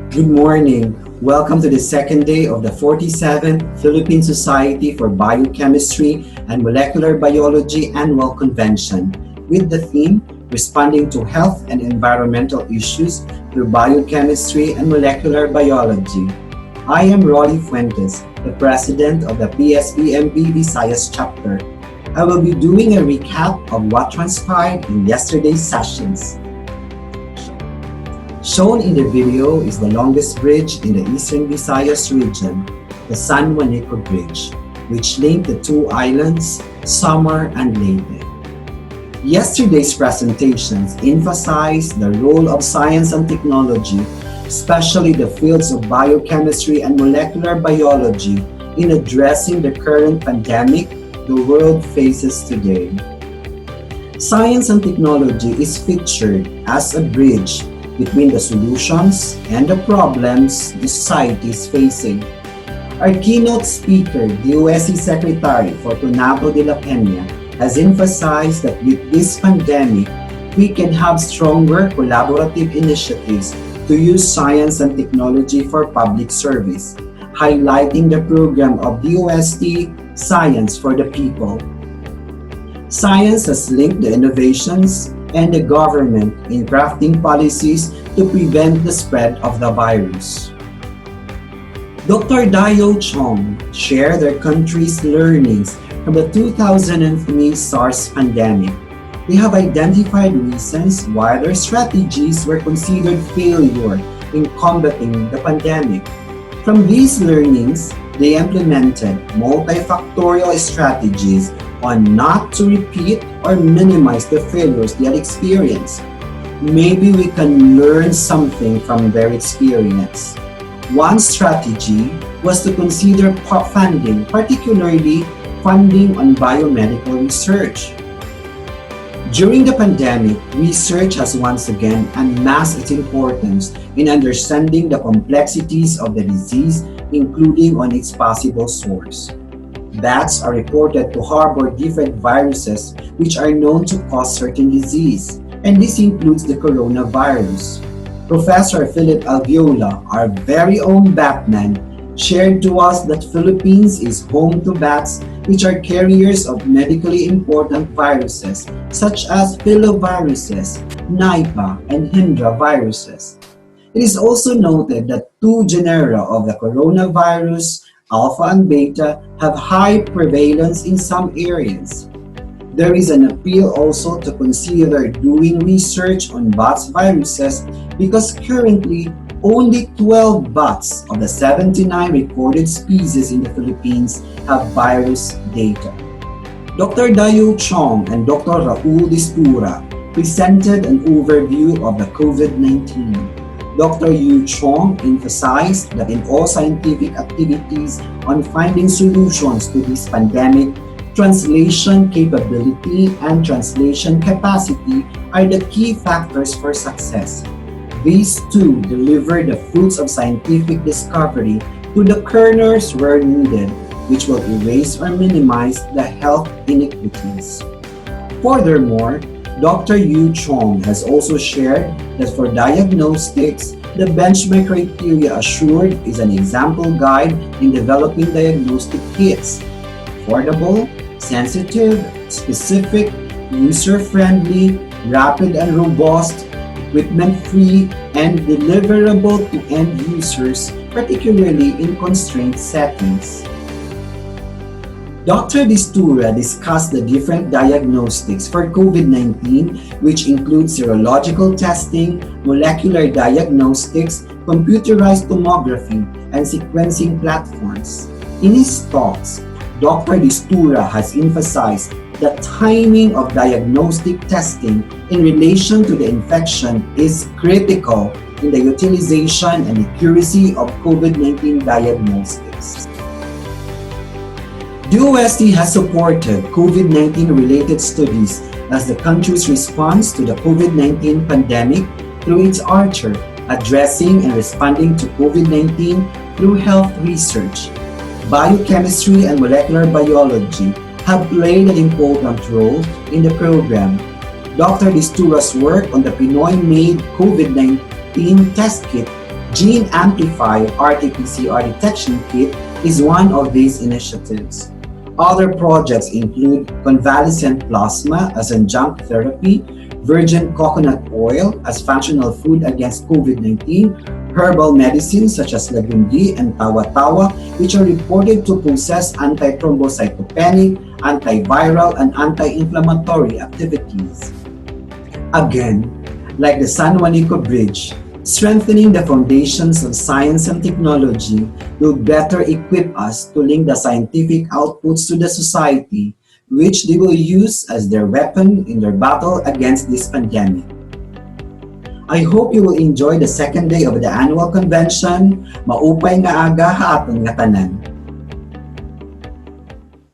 Good morning. Welcome to the second day of the 47th Philippine Society for Biochemistry and Molecular Biology Annual Convention with the theme Responding to Health and Environmental Issues through Biochemistry and Molecular Biology. I am Rolly Fuentes, the President of the PSBMB Visayas chapter. I will be doing a recap of what transpired in yesterday's sessions. Shown in the video is the longest bridge in the Eastern Visayas region, the San Juanico Bridge, which linked the two islands, Samar and Leyte. Yesterday's presentations emphasized the role of science and technology, especially the fields of biochemistry and molecular biology, in addressing the current pandemic the world faces today. Science and technology is featured as a bridge between the solutions and the problems the society is facing. Our keynote speaker, the USC Secretary Fortunato de la Peña, has emphasized that with this pandemic, we can have stronger collaborative initiatives to use science and technology for public service, highlighting the program of the UST Science for the People. Science has linked the innovations and the government in crafting policies to prevent the spread of the virus. Dr. Dio Chong shared their country's learnings from the 2003 SARS pandemic. They have identified reasons why their strategies were considered failure in combating the pandemic. From these learnings, they implemented multifactorial strategies on not to repeat or minimize the failures they had experienced. Maybe we can learn something from their experience. One strategy was to consider funding, particularly funding on biomedical research. During the pandemic, research has once again unmasked its importance in understanding the complexities of the disease, including on its possible source. Bats are reported to harbor different viruses which are known to cause certain disease, and this includes the coronavirus. Professor Philip Alviola, our very own Batman, shared to us that Philippines is home to bats which are carriers of medically important viruses such as filoviruses, Nipah, and Hendra viruses. It is also noted that two genera of the coronavirus, Alpha and Beta, have high prevalence in some areas. There is an appeal also to consider doing research on bats viruses because currently only 12 bats of the 79 recorded species in the Philippines have virus data. Dr. Dio Chong and Dr. Raul Distura presented an overview of the COVID-19. Dr. Yu Chong emphasized that in all scientific activities on finding solutions to this pandemic, translation capability and translation capacity are the key factors for success. These two deliver the fruits of scientific discovery to the kernels where needed, which will erase or minimize the health inequities. Furthermore, Dr. Yu Chong has also shared that for diagnostics, the benchmark criteria assured is an example guide in developing diagnostic kits. Affordable, sensitive, specific, user-friendly, rapid and robust, equipment-free, and deliverable to end users, particularly in constrained settings. Dr. Distura discussed the different diagnostics for COVID-19, which include serological testing, molecular diagnostics, computerized tomography, and sequencing platforms. In his talks, Dr. Distura has emphasized the timing of diagnostic testing in relation to the infection is critical in the utilization and accuracy of COVID-19 diagnostics. The OST has supported COVID-19 related studies as the country's response to the COVID-19 pandemic through its Archer, addressing and responding to COVID-19 through health research. Biochemistry and molecular biology have played an important role in the program. Dr. Distura's work on the Pinoy-made COVID-19 test kit Gene Amplify RT-PCR detection kit is one of these initiatives. Other projects include convalescent plasma as adjunct therapy, virgin coconut oil as functional food against COVID-19, herbal medicines such as lagundi and tawa-tawa, which are reported to possess anti-thrombocytopenic, antiviral, and anti-inflammatory activities. Again, like the San Juanico Bridge, strengthening the foundations of science and technology will better equip us to link the scientific outputs to the society, which they will use as their weapon in their battle against this pandemic. I hope you will enjoy the second day of the annual convention. Maupay nga aga ha aton nga tanan.